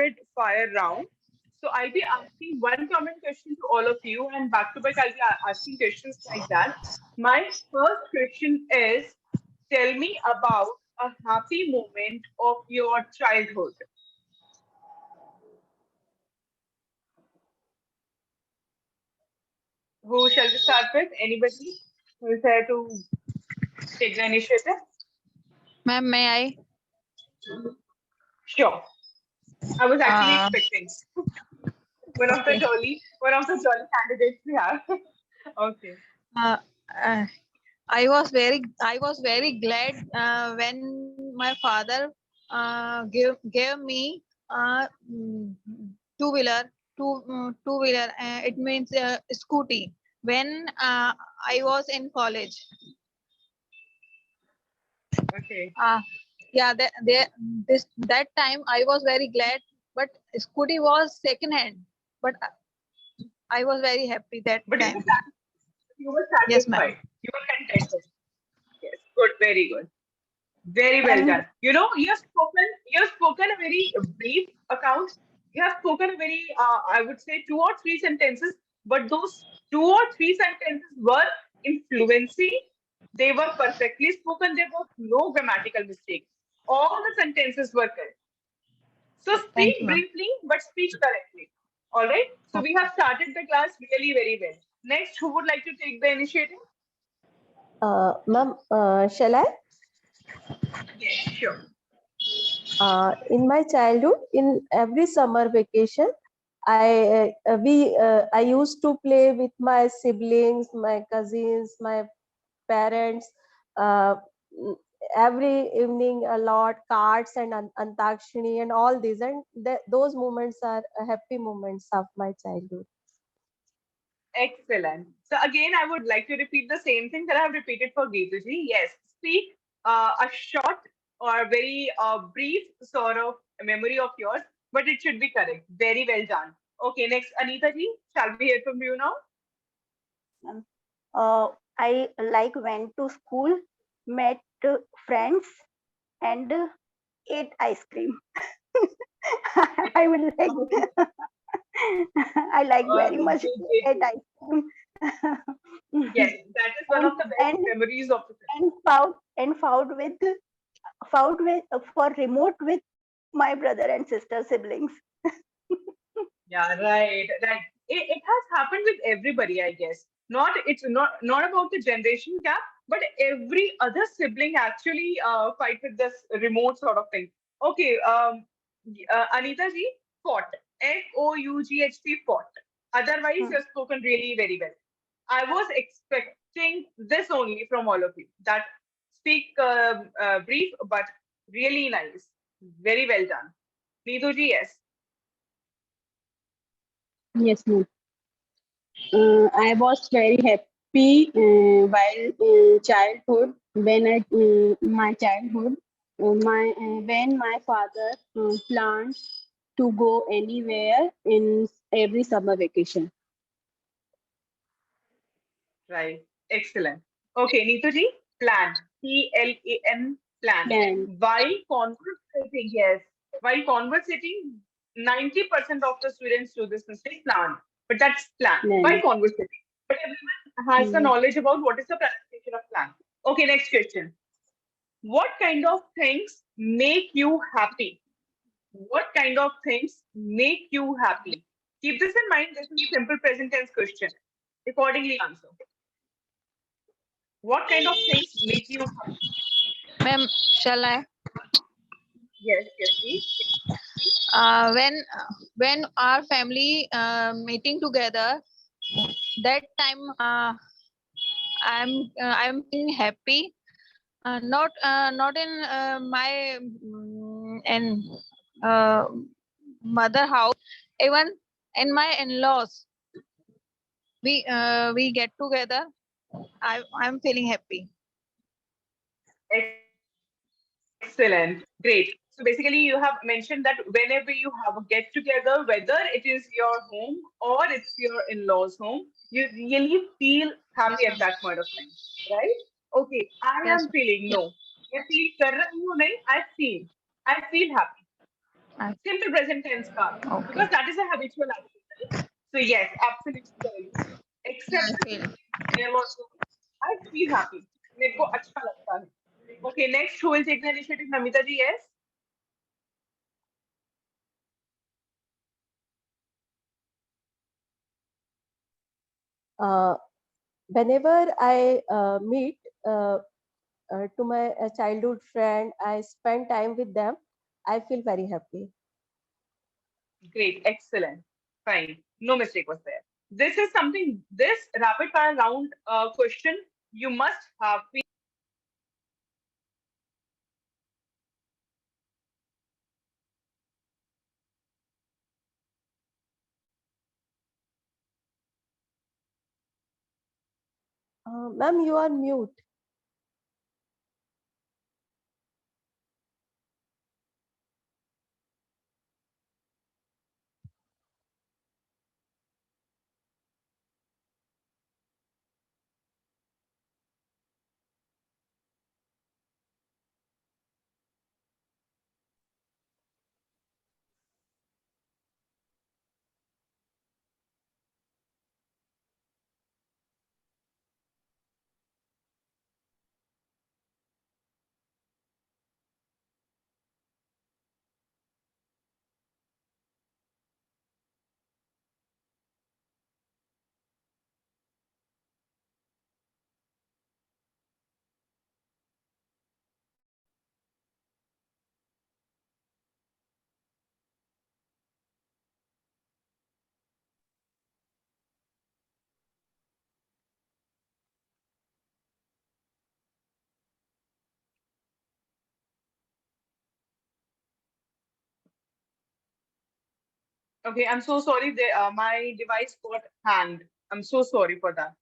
rapid fire round. So I'll be asking one common question to all of you, and back to back, I'll be asking questions like that. My first question is, tell me about a happy moment of your childhood. Who shall we start with? Anybody who is there to take the initiative? Ma'am, may I? Sure. I was actually Uh, expecting okay. one of the jolly candidates we have. Okay. Uh, uh, I was very glad when my father gave me two wheeler, two wheeler. It means scooty. When I was in college, Okay. yeah, that time I was very glad. But scooty was second hand. But I was very happy that But time. you were Yes, ma'am. satisfied. You were contented. Yes. Good. Very good. Very well And done. You have spoken a very brief account. You have spoken a very, I would say, two or three sentences, but those two or three sentences were in fluency. They were perfectly spoken. There was no grammatical mistake. All the sentences were correct. So Thank you, speak ma'am. briefly, but speak correctly. All right. So we have started the class really very well. Next, who would like to take the initiative? ma'am, shall I? Yes, sure. In my childhood, in every summer vacation, I used to play with my siblings, my cousins, my parents. Uh, every evening, a lot cards and antakshini and all these, and those moments are happy moments of my childhood. Excellent. So again, I would like to repeat the same thing that I have repeated for Geetuji. Yes, speak a short or very brief sort of memory of yours, but it should be correct. Very well done. Okay, next, Anita ji, shall we hear from you now? Um, I like went to school, met friends, and ate ice cream. I would like. Okay. I like very Good, much good, to great. eat ice cream. Yes, that is one and of the best and memories of the film. and found with for remote with my brother and sister siblings. Yeah, right, right. It has happened with everybody, I guess. It's not about the generation gap, but every other sibling actually fight with this remote sort of thing. Okay, Anita ji, fought. FOUGHT fought. Otherwise, Hmm. you've spoken really very well. I was expecting this only from all of you. That speak brief, but really nice. Very well done. Neetu ji, yes. Yes, ma'am. I was very happy while childhood when my childhood when my father planned to go anywhere in every summer vacation. Right. Excellent. Okay, Neetu plan. PLAN, plan. Plan. While conversating, yes, while conversating, 90% of the students do this mistake, plan. But that's plan. While Plan. conversating. But everyone has the Mm. knowledge about what is the pronunciation of plan. Okay, next question. What kind of things make you happy? What kind of things make you happy? Keep this in mind. This is a simple present tense question. Accordingly answer. What kind of things make you happy? Ma'am, shall I? Yes, yes, please. Uh, when when our family meeting together, that time I'm feeling happy. Not in my and uh, mother house, even in my in-laws. We get together. I'm feeling happy. Excellent. Great. So basically, you have mentioned that whenever you have a get together, whether it is your home or it's your in-laws' home, you really feel Yes, happy at ma'am. that point of time, right? Okay. I Yes, am ma'am. feeling Yes. no. I feel कर रही हूँ नहीं. I feel happy. Simple present tense ka. Okay. Because that is a habitual action, right? So yes, absolutely correct. Excellent. I feel. There was I feel happy. मेरे को अच्छा लगता है. Okay, next who will take the initiative? Namita ji, yes. Whenever I meet to my childhood friend, I spend time with them, I feel very happy. Great, excellent, fine. No mistake was there. This is something. This rapid fire round question you must have. Ma'am, you are mute. Okay, I'm so sorry. My device got hanged. I'm so sorry for that.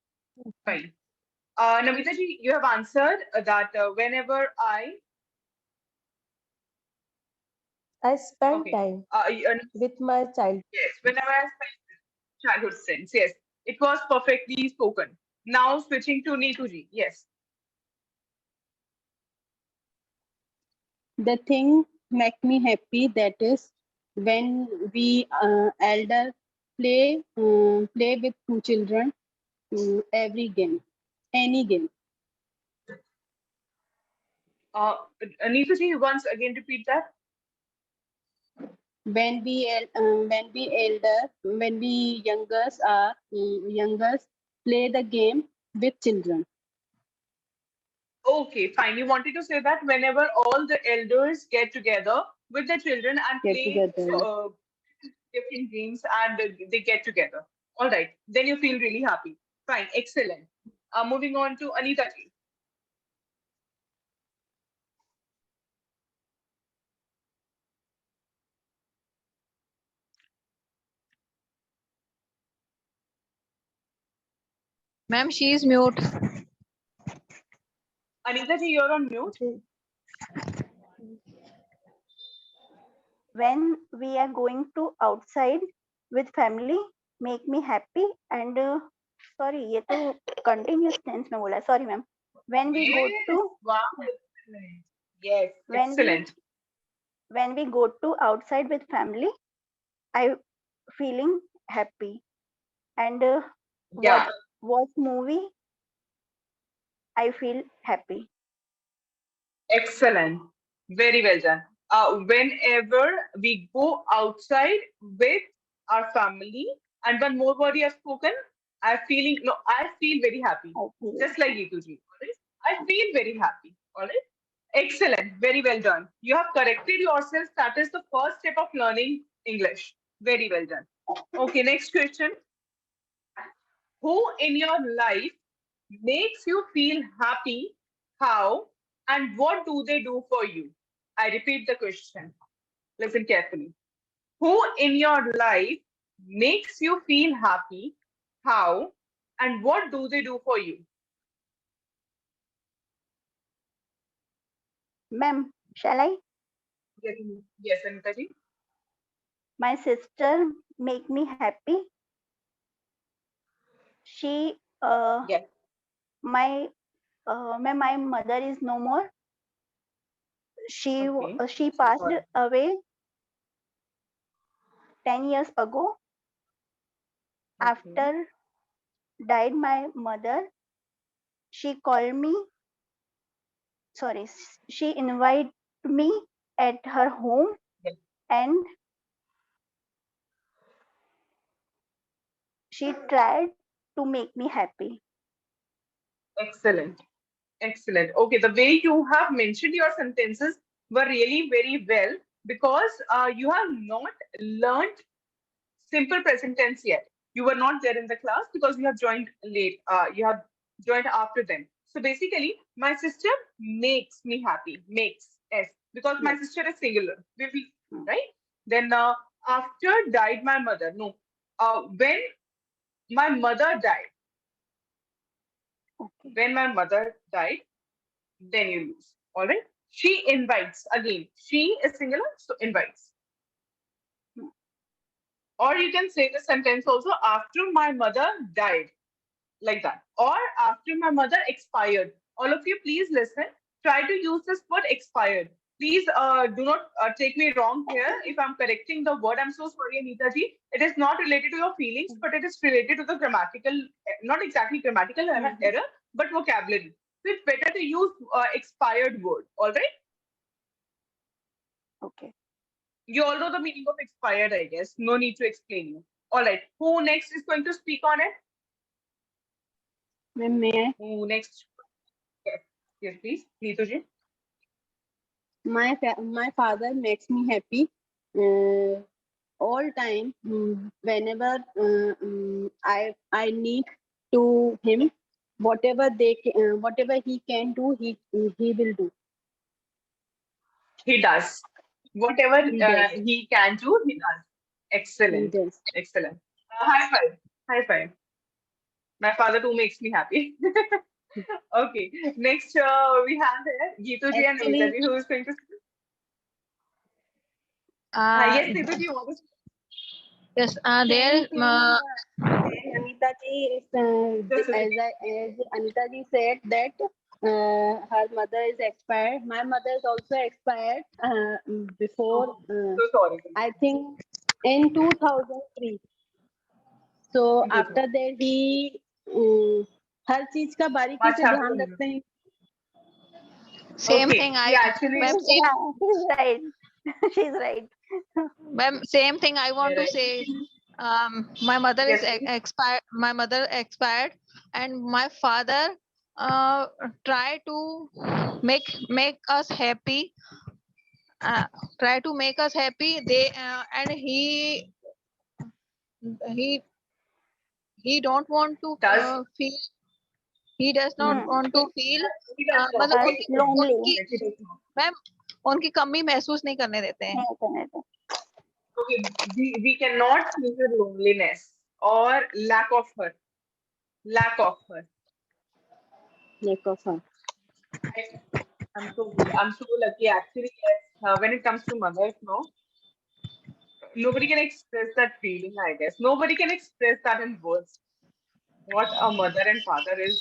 Fine. Namita ji, you have answered that whenever I spend okay, time you- with my child. yes, whenever I spend childhood friends, yes, it was perfectly spoken. Now switching to Neetu ji, yes. The thing make me happy, that is when we elder play with two children, every game, any game. Uh, Neetu ji, once again repeat that. When we youngers are youngers play the game with children. Okay, fine. You wanted to say that whenever all the elders get together with the children and Get play together. different games and they get together. All right, then you feel really happy. Fine, excellent. Moving on to Anita ji. Ma'am, she is mute. Anita ji, you're on mute. Okay. When we are going to outside with family, make me happy. And sorry, ये तो continuous tense में बोला है. Sorry ma'am. When we go Yes, to wow, excellent. Yes, when we excellent. when we go to outside with family, I feeling happy. And Yeah, watch movie, I feel happy. excellent. Very well done. Whenever we go outside with our family, and one more word you have spoken, I feel very happy. I feel Just like Gitu ji. All right? I feel very happy. All right. Excellent. Very well done. You have corrected yourself. That is the first step of learning English. Very well done. Okay, next question. Who in your life makes you feel happy? How? And what do they do for you? I repeat the question. Listen carefully. Who in your life makes you feel happy? How? And what do they do for you? ma'am, shall I? Yes, yes, Anita ji. My sister make me happy. She Yes. my mother is no more. She Okay. she So passed sorry. away 10 years ago, after died my mother, she called me, sorry, she invited me at her home, Yes. and she tried to make me happy. Excellent. Excellent. Okay, the way you have mentioned your sentences were really very well because you have not learned simple present tense yet. You were not there in the class because you have joined late. You have joined after them. So basically, my sister makes me happy. Makes S because my Yes. sister is singular. Hmm. Right? Then after died my mother. No, when my mother died. Okay. When my mother died, then you lose. All right. She invites again. She is singular, so invites. Or you can say the sentence also after my mother died, like that. Or after my mother expired. All of you, please listen. Try to use this word expired. Please do not take me wrong here. If I'm correcting the word, I'm so sorry, Anita ji. It is not related to your feelings, but it is related to the grammatical, not exactly grammatical error, but vocabulary. So it's better to use expired word. All right. Okay. You all know the meaning of expired, I guess. No need to explain you. All right. Who next is going to speak on it? Ma'am, may I? Who next? Yes, yes please. Neetu ji. My father makes me happy uh, all time. Whenever I need to him, whatever he can do, he will do. He does. Whatever He does. he can do, he does. He Excellent. does. Excellent. High five. High five. My father too makes me happy. Okay. Next, we have here Geetu ji and Anita Actually, ji, who is going to. Uh, Yes, Neetu ji, you want to. yes, same there. thing. Anita ji is Just a as second. Anita ji said that her mother is expired. My mother is also expired before. Oh, so sorry. I think in 2003. So In 2000. after that he हर चीज का बारीकी Much से happened ध्यान in you. रखते हैं. Same Okay. thing. He actually Ma'am, is. same, Yeah, he's right. She's right. ma'am, same thing. I Yeah, want to right. say. My mother is Yes, please. expired. My mother expired, and my father try to make us happy. Try to make us happy. They and he he don't want to Does. feel. He does not Hmm. Hmm. want to feel. He does not. मतलब Us Okay. उनकी lonely. उनकी Yes, he does not. Ma'am उनकी कमी महसूस नहीं करने देते हैं. नहीं करने दो. Okay. We cannot feel her loneliness or lack of her. Lack of her. Lack of her. I'm so lucky actually. Yes. When it comes to mothers, no, nobody can express that feeling. I guess nobody can express that in words. What a mother and father is,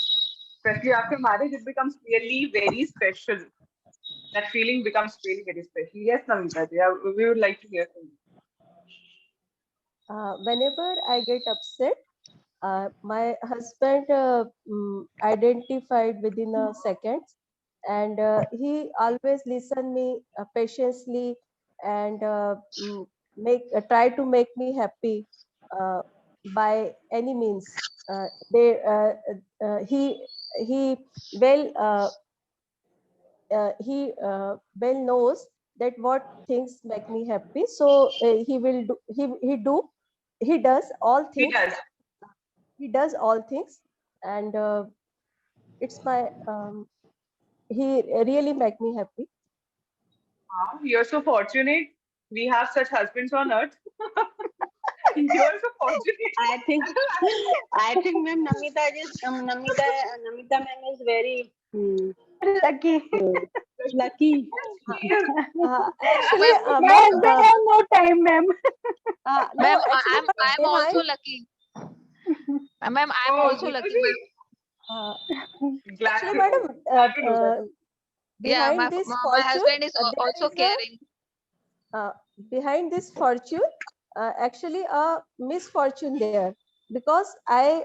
especially after marriage, it becomes really very special. That feeling becomes really very special. Yes, Namita, yeah, we would like to hear from you. Whenever I get upset, my husband identified within a second, and he always listen me patiently and try to make me happy uh, by any means. They he well well knows that what things make me happy, so he will do he does all He things. does. He does all things, and it's my he really make me happy. Wow, you're so fortunate. We have such husbands on earth. You're so fortunate. I think I think ma'am Namita ma'am is very Lucky. lucky. She is. Actually, Ma'am, My ma'am, husband has no time, ma'am. no, ma'am, actually, I'm also behind lucky. Ma'am, I'm Oh, also Geeta lucky, ma'am. ji. uh, Glad actually, to know. madam, Glad to know that. Yeah, behind this my fortune, husband is there also is a caring. behind this fortune, actually a misfortune there, because I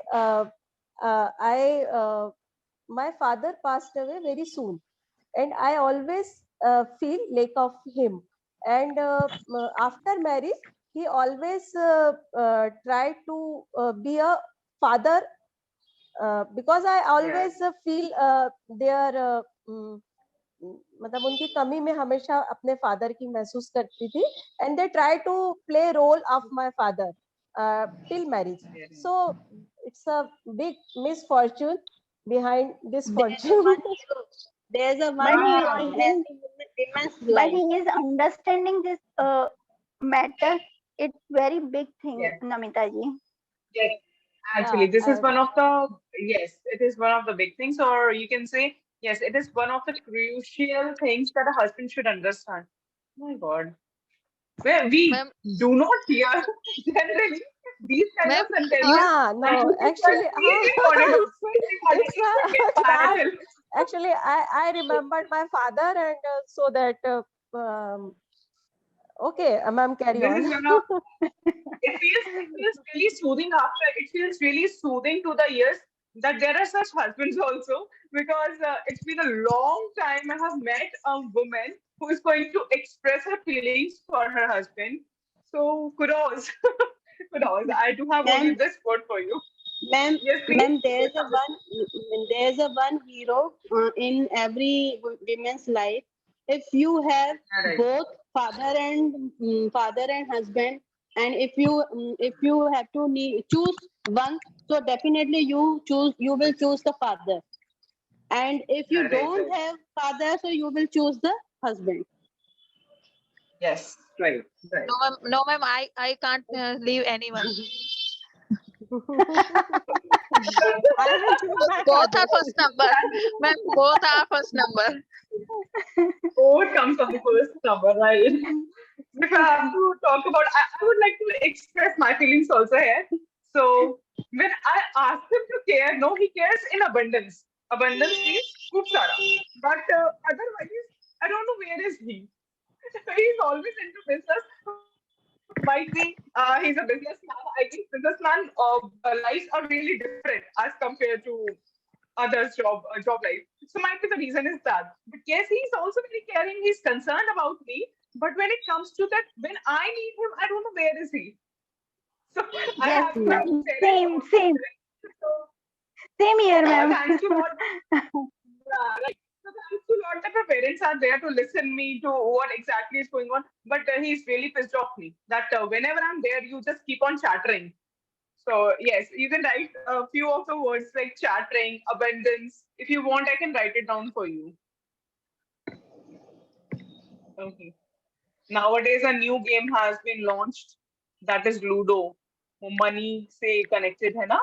my father passed away very soon, and I always feel lack of him. And after marriage, he always tried to be a father, because I Yeah. always feel their मतलब उनकी कमी में हमेशा अपने father की महसूस करती थी, and they try to play role of my father till marriage. Yes. So it's a big misfortune behind this There's a fortune. one hero. There's a but one he hero Ah, in is every woman's but life. he is understanding this matter. It's very big thing, yes. Namita ji. Yes. Yeah, Actually, this is one of the, yes, it is one of the big things, or you can say, yes, it is one of the crucial things that a husband should understand. Oh my God. Where we Ma'am, do not hear generally these kind of ma'am, sentences, no, and this is actually, really important also. it's It could get that viral. actually I remembered my father, and so that okay, ma'am, carry This on. is one of, it feels really soothing after, it feels really soothing to the ears that there are such husbands also, because it's been a long time I have met a woman who is going to express her feelings for her husband. So kudos. Kudos. I do have only Ma'am, this word for you. ma'am, Yes, please. ma'am, Yes, there's a one hero in every woman's life. If you have all right. both father and husband, and if you have to choose one, so definitely you will choose the father. And if you Yeah, right, don't right. have father, so you will choose the husband. Yes, right, right. no, ma'am, no, ma'am. I can't leave anyone. I will choose my Both are father. first number. Ma'am, both are first number. Oh, it comes on the first number, right? If I have to talk about, I would like to express my feelings also here. So when I ask him to care, no, he cares in abundance. Abundance means खूप सारा. But otherwise, I don't know where is he. He's always into business. Might be he's a businessman. I think businessman lives are really different as compared to others' job life. So might be the reason is that. But yes, he's also very caring. He's concerned about me. But when it comes to that, when I need him, I don't know where is he. So I Yes, have Hmm. some ma'am. parents Same, also same, there. So same here, ma'am. thanks to Lord. Yeah, right. So thanks to Lord that my parents are there to listen me to what exactly is going on. But he's really pissed off me that whenever I'm there, you just keep on chattering. So yes, you can write a few of the words like chattering, abundance. If you want, I can write it down for you. Okay. Nowadays, a new game has been launched. That is Ludo. Money say connected, है ना?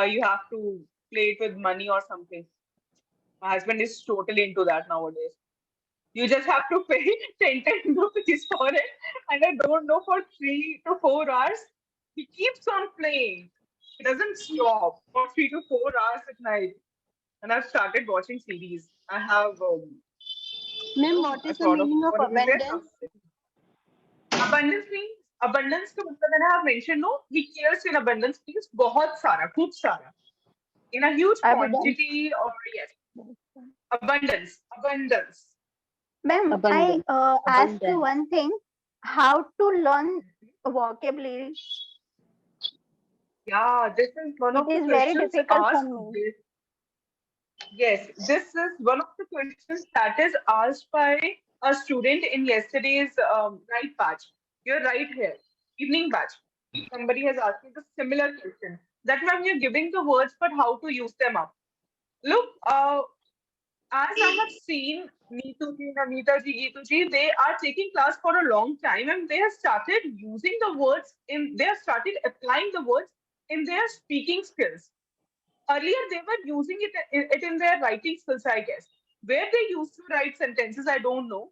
You have to play it with money or something. My husband is totally into that nowadays. You just have to pay 10 rupees for it. And I don't know, for 3 to 4 hours, he keeps on playing. He doesn't stop for 3 to 4 hours at night. And I've started watching series. I have, Ma'am, what a is the sort of, meaning of what is there? abundance? Abundance means, abundance का मतलब मैंने have mentioned, no, he cares in abundance means बहुत सारा, खूब सारा, in a huge Evidence. quantity, or yes, abundance. Ma'am, I Abundance. ask you Abundance. one thing. How to learn vocabulary? Yeah, this is one It of the is very questions difficult for asked. me. Yes, this is one of the questions that is asked by a student in yesterday's night batch. You're right here, evening batch. Somebody has asked me the similar question. That ma'am, you're giving the words, but how to use them up? Look, as I have seen Neetu ji, Namita ji, Geetu ji, they are taking class for a long time and they have started using the words they have started applying the words in their speaking skills. Earlier, they were using it in their writing skills, I guess. Where they used to write sentences, I don't know.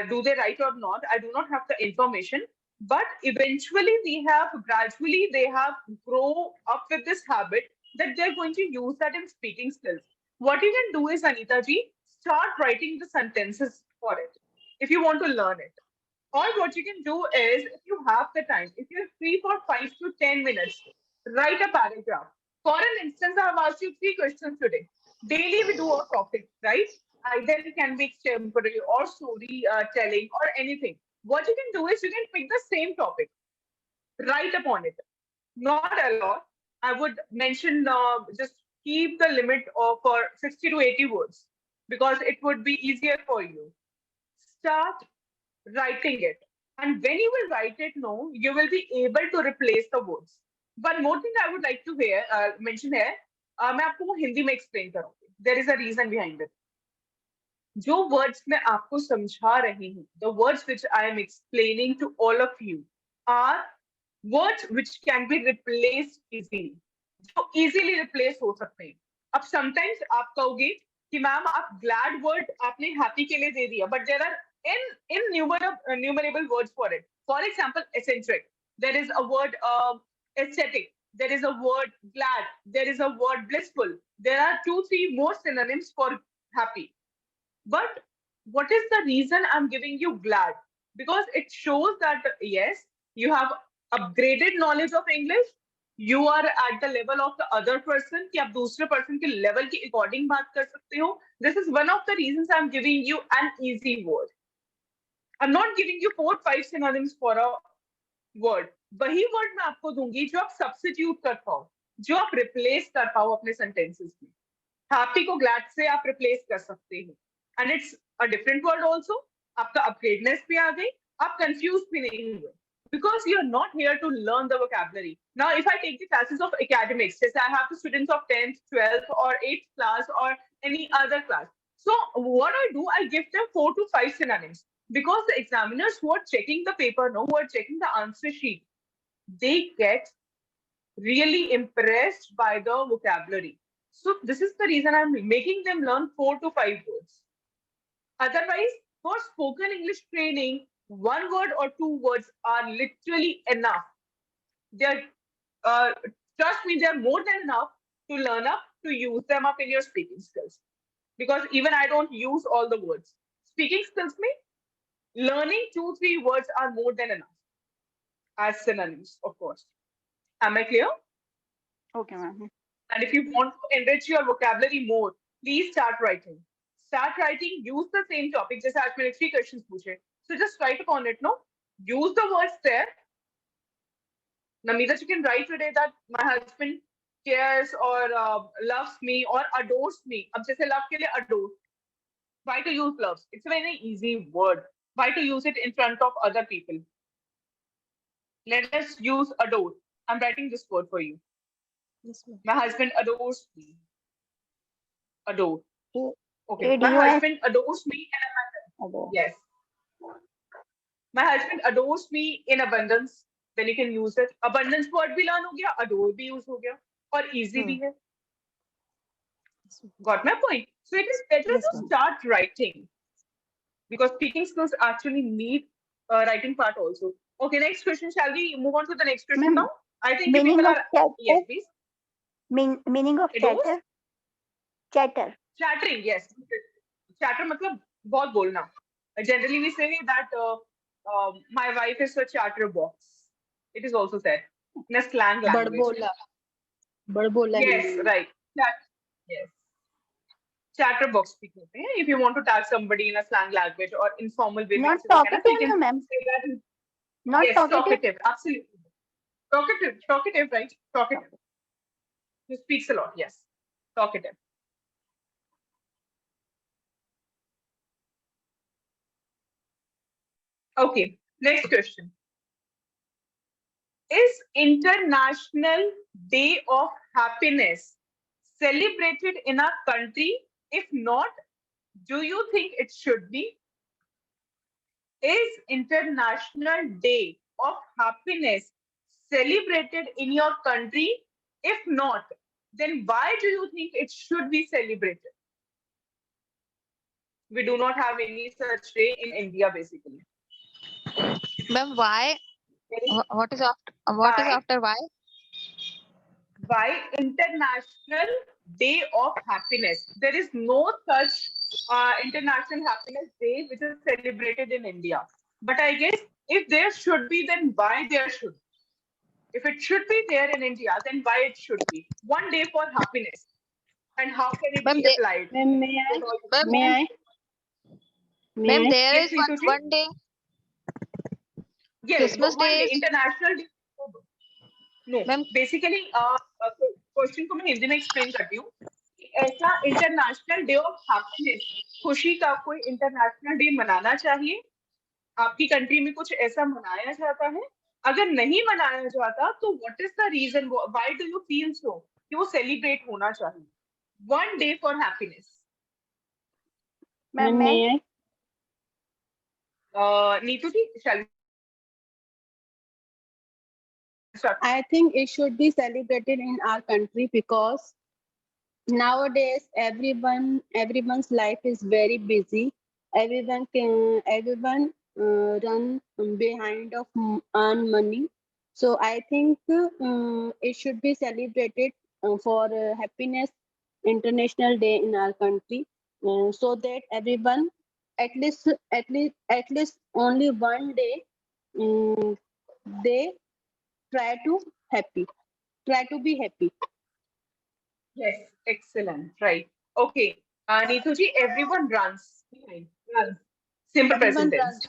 Do they write or not? I do not have the information. But eventually, gradually, they have grow up with this habit that they're going to use that in speaking skills. What you can do is, Anita ji, start writing the sentences for it if you want to learn it. Or what you can do is, if you have the time, if you're free for 5 to 10 minutes, write a paragraph. For an instance, I have asked you 3 questions today. Daily we do a topic, right? Either it can be extemporary or story telling or anything. What you can do is you can pick the same topic, write upon it. Not a lot. I would mention just keep the limit of for 60 to 80 words because it would be easier for you. Start writing it. And when you will write it, no, you will be able to replace the words. One more thing I would like to mention here, मैं आपको वो हिंदी में explain करूँगी. There is a reason behind it. जो words मैं आपको समझा रही हूँ, the words which I am explaining to all of you are words which can be replaced easily. जो easily replace हो सकते हैं. अब sometimes आप कहोगे कि मैम आप glad word आपने happy के लिए दे दिया, but there are innumerable words for it. For example, eccentric. There is a word aesthetic. There is a word glad. There is a word blissful. There are 2, 3 more synonyms for happy. But what is the reason I'm giving you glad? Because it shows that yes, you have upgraded knowledge of English. You are at the level of the other person कि आप दूसरे person के level के according बात कर सकते हो. This is one of the reasons I'm giving you an easy word. I'm not giving you 4, 5 synonyms for a word. वही word मैं आपको दूंगी जो आप substitute कर पाओ, जो आप replace कर पाओ अपने sentences में. Happy को glad से आप replace कर सकते हो. And it's a different word also. आपका upgradeness भी आ गई. आप confused भी नहीं हुए. Because you're not here to learn the vocabulary. Now, if I take the classes of academics, say I have the students of 10th, 12th, or 8th class, or any other class. So what I do, I give them 4 to 5 synonyms. Because the examiners who are checking the paper, no, who are checking the answer sheet, they get really impressed by the vocabulary. So this is the reason I'm making them learn 4 to 5 words. Otherwise, for spoken English training, 1 word or 2 words are literally enough. They're, uh, trust me, they're more than enough to learn up, to use them up in your speaking skills. Because even I don't use all the words. Speaking skills me, learning 2, 3 words are more than enough as synonyms, of course. Am I clear? Okay, ma'am. And if you want to enrich your vocabulary more, please start writing. Start writing, use the same topic. Just ask me 3 questions. So just write upon it, no? Use the words there. Namita, you can write today that my husband cares or loves me or adores me. अब जैसे love के लिए adore. Why to use loves? It's a very easy word. Why to use it in front of other people? Let us use adore. I'm writing this word for you. Yes, ma'am. My husband adores me. Adore. Okay. My ADOS. husband adores me in abundance. Yes. My husband adores me in abundance. Then you can use it. Abundance word भी learn हो गया, adore भी use हो गया, और easy भी है. Yes, ma'am. Got my point? So it is better Yes, to ma'am. start writing because speaking skills actually need writing part also. Okay, next question. Shall we move on to the next question Ma'am, now? I think you meaning people of are. chatter. Yes, please. Meaning of Adores? chatter. Chatter. Chattering, yes. Chatter मतलब बहुत बोलना. Generally, we say that my wife is a chatterbox. It is also said in a slang language. बड़बोला Yes, Hindi में. right. Yes. Chatterbox speak होते हैं. If you want to tag somebody in a slang language or informal way, Not so you talkative, can no, ma'am. say that. Not Yes, talkative. talkative. Absolutely. Talkative, right? Talkative. Who speaks a lot? Yes, talkative. Okay, next question. Is International Day of Happiness celebrated in our country? If not, do you think it should be? Is International Day of Happiness celebrated in your country? If not, then why do you think it should be celebrated? We do not have any such day in India, basically. Ma'am, why? Very- What is after? What is Why? after why? Why International Day of Happiness? There is no such International Happiness Day which is celebrated in India. But I guess if there should be, then why there should? If it should be there in India, then why it should be? One day for happiness. And how can it Ma'am, be applied? Ma'am, may I? What all you ma'am, think? May I? ma'am, May I? there Yes, is Neetu ji? one day, Yeah, Christmas one Day day, is, International Day. No, ma'am, basically, question को मैं हिंदी में explain करती हूँ कि ऐसा international day of happiness, खुशी का कोई इंटरनेशनल डे मनाना चाहिए? आपकी कंट्री में कुछ ऐसा मनाया जाता है? अगर नहीं मनाया जाता तो what is the reason, why do you feel so कि वो सेलिब्रेट होना चाहिए? One day for happiness. Ma'am, Ma'am, may I? Neetu जी, shall we start? I think it should be celebrated in our country because nowadays everyone's life is very busy. Everyone run behind of earn money. So I think it should be celebrated for happiness international day in our country, so that everyone at least only one day they try to try to be happy. Yes, excellent, right. Okay, Neetu ji, everyone runs behind, runs, simple Everyone present tense. runs.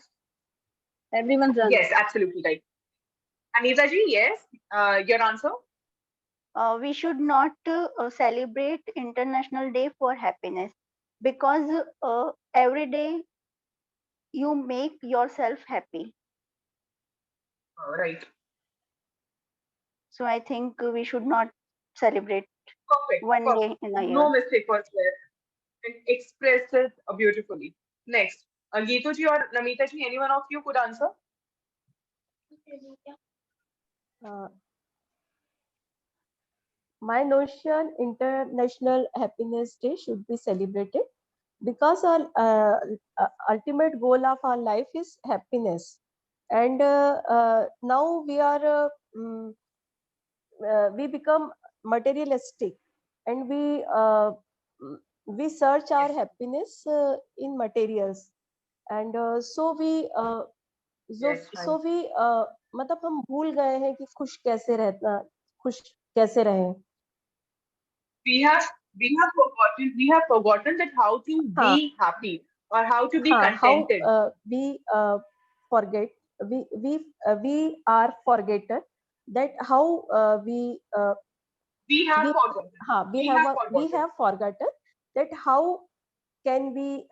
Everyone runs. Yes, absolutely right. Anita ji, yes, your answer? we should not celebrate International Day for happiness, because every day you make yourself happy. Right. So I think we should not celebrate Perfect. one Perfect. day in a year. No mistake was there. And expressed it beautifully. Next, Geetu ji or Namita ji, anyone of you could answer? Uh, my notion, International Happiness Day should be celebrated because our ultimate goal of our life is happiness. And now we become materialistic, and we search our Yes. happiness in materials, and Yes, right. मतलब हम भूल गए हैं कि खुश कैसे रहें. We have forgotten that how to हाँ, be happy or how to be हाँ, how contented. we forget we are forgotten that how We have we forgotten. We have we forgotten. have forgotten that how can we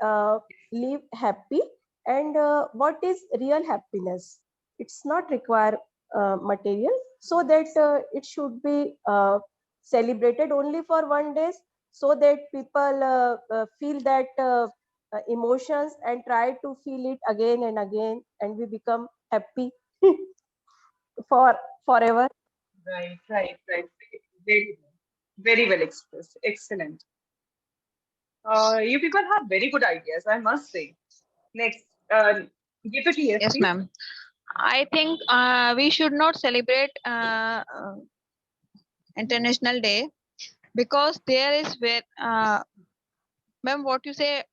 live happy, and what is real happiness. It's not require material, so that it should be celebrated only for one day, so that people feel that emotions and try to feel it again and again, and we become happy for forever. Right. Very, very well expressed. Excellent. You people have very good ideas, I must say. Next, Geetu ji, yes, yes, please. ma'am. I think we should not celebrate International Day because there is where, ma'am, what you say,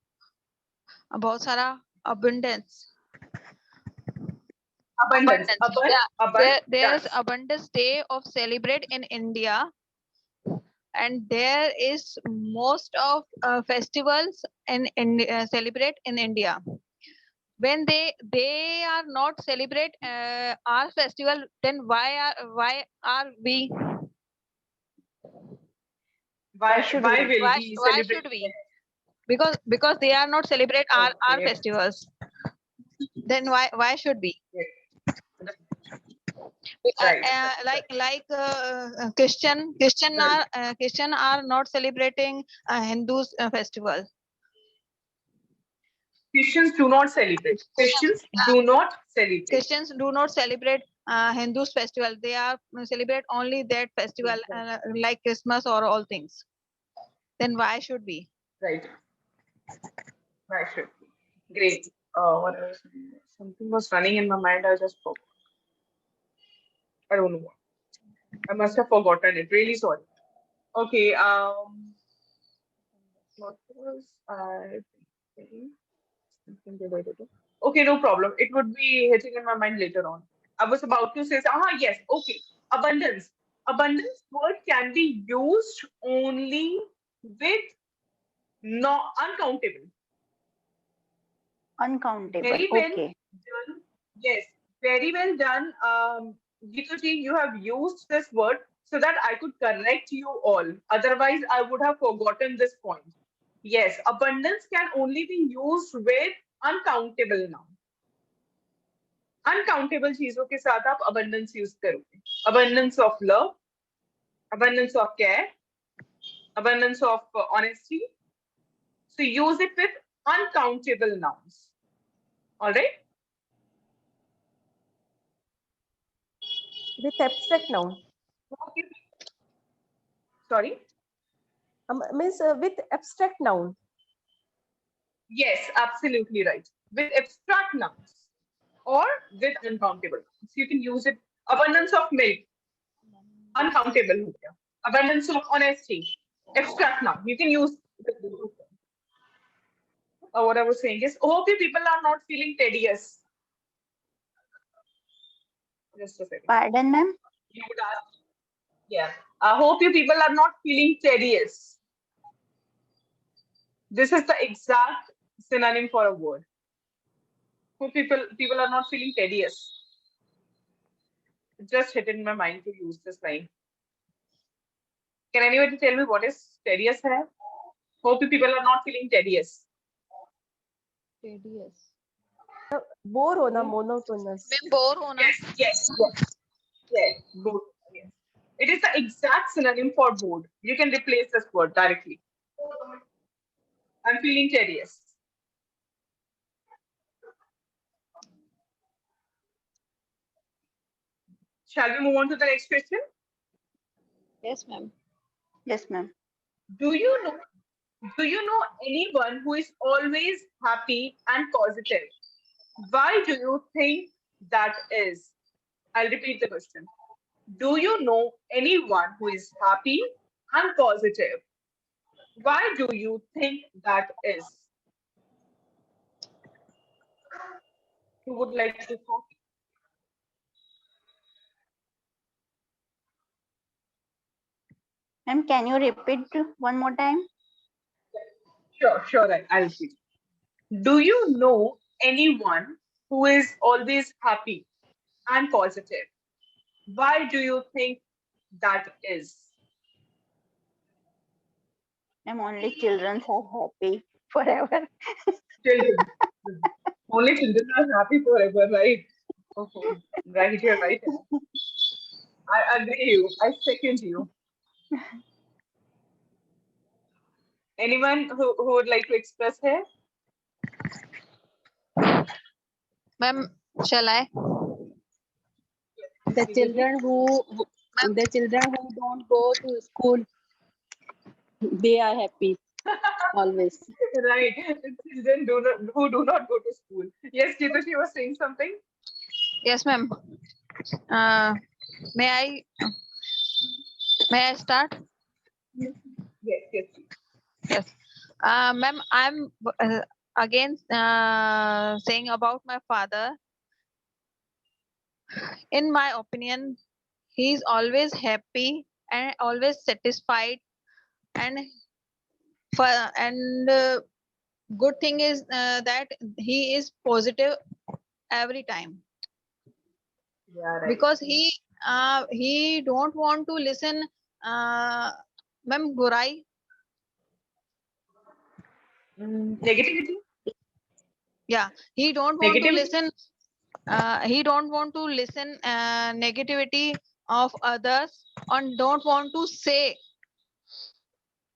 बहुत सारा abundance. Abundance. Yeah, there is Abundance. abundance day of celebrate in India, and there is most of festivals celebrate in India. When they are not celebrate our festival, then why are we Why should Why we? will why we why celebrate? should we? Because they are not celebrate our Okay. festivals, then why should we? Right. Christian are not celebrating Hindus festival. Christians do not celebrate. Christians do not celebrate. Christians do not celebrate Hindus festival. They are celebrate only that festival, like Christmas or all things. Then why should we? Right. Why should we? Great. What else? Something was running in my mind. I just forgot. I don't know what. I must have forgotten it. Really sorry. Okay. What was I thinking? Something related to. Okay, no problem. It would be hitting in my mind later on. I was about to say, yes, okay. Abundance. Abundance word can be used only with no uncountable. Uncountable. Very well Okay. done. Yes, very well done. Geetu ji, you have used this word so that I could correct you all. Otherwise, I would have forgotten this point. Yes, abundance can only be used with uncountable noun. Uncountable चीजों के साथ आप abundance use करोगे. Abundance of love, abundance of care, abundance of honesty. So use it with uncountable nouns. All right. With abstract noun. Okay. Sorry. Means with abstract noun. Yes, absolutely right. With abstract nouns or with uncountable nouns. You can use it. Abundance of milk, uncountable. हो गया. Abundance of honesty, abstract noun. You can use. What I was saying is, hope you people are not feeling tedious. Just a second. Pardon, ma'am. You would ask. Yeah. I hope you people are not feeling tedious. This is the exact synonym for a word. Hope people are not feeling tedious. It just hit in my mind to use this line. Can anybody tell me what is tedious है? Hope you people are not feeling tedious. Tedious. Bore होना, monotonous. मैं bore होना. Yes. Bored. Yes. It is the exact synonym for bored. You can replace this word directly. I'm feeling tedious. Shall we move on to the next question? Yes, ma'am. Yes, ma'am. Do you know anyone who is always happy and positive? Why do you think that is? I'll repeat the question. Do you know anyone who is happy and positive? Why do you think that is? Who would like to talk? Ma'am, can you repeat one more time? Sure, I'll repeat. Do you know anyone who is always happy and positive? Why do you think that is? Ma'am, only children are happy forever. Children. Only children are happy forever, right? Oh, right, you're right. I agree you. I second you. Anyone who would like to express here? Ma'am, shall I? The children who don't go to school, they are happy always. Right. Children who do not go to school. Yes, Jitu, she was saying something. Yes, ma'am. May I start? Yes. Yes. Ma'am, I'm again saying about my father. In my opinion, he is always happy and always satisfied, and good thing is that he is positive every time, Yeah, right. because he don't want to listen ma'am burai. Negativity? Yeah, he don't want to Negativity? listen. He don't want to listen negativity of others, and don't want to say,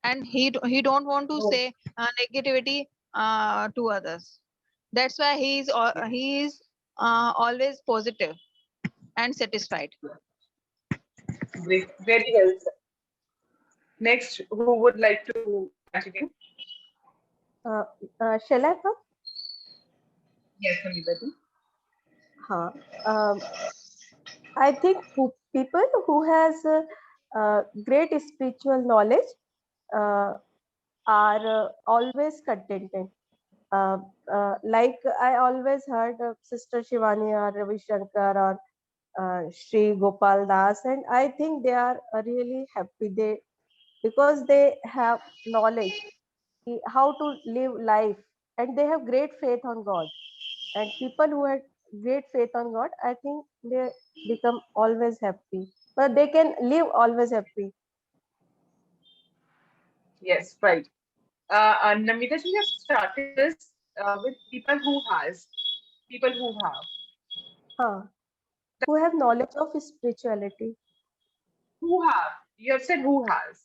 and he don't want to No. say negativity to others. That's why he is always positive and satisfied. Great. Very well said. Next, who would like to continue? Shall I come? Yes, anybody. I think people who has great spiritual knowledge are always contented. Like I always heard Sister Shivani or Ravi Shankar or Sri Gopal Das, and I think they are really happy. They because they have knowledge how to live life, and they have great faith on God. And people who have great faith on God, I think they become always happy, but they can live always happy. Yes, right. Namita, we have started this with people who has, people who have, Huh. Who have knowledge of spirituality. who have. You have said who has.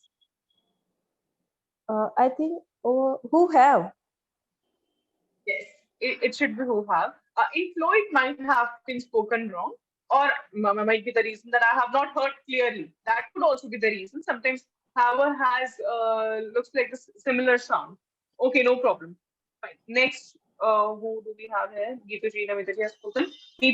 I think who have. Yes, it should be who have. In flow, it might have been spoken wrong, or might be the reason that I have not heard clearly. That could also be the reason. Sometimes however has looks like a similar sound. Okay, no problem. Fine. Next, who do we have here? Geetu Ji, Namita ji has spoken. Neetu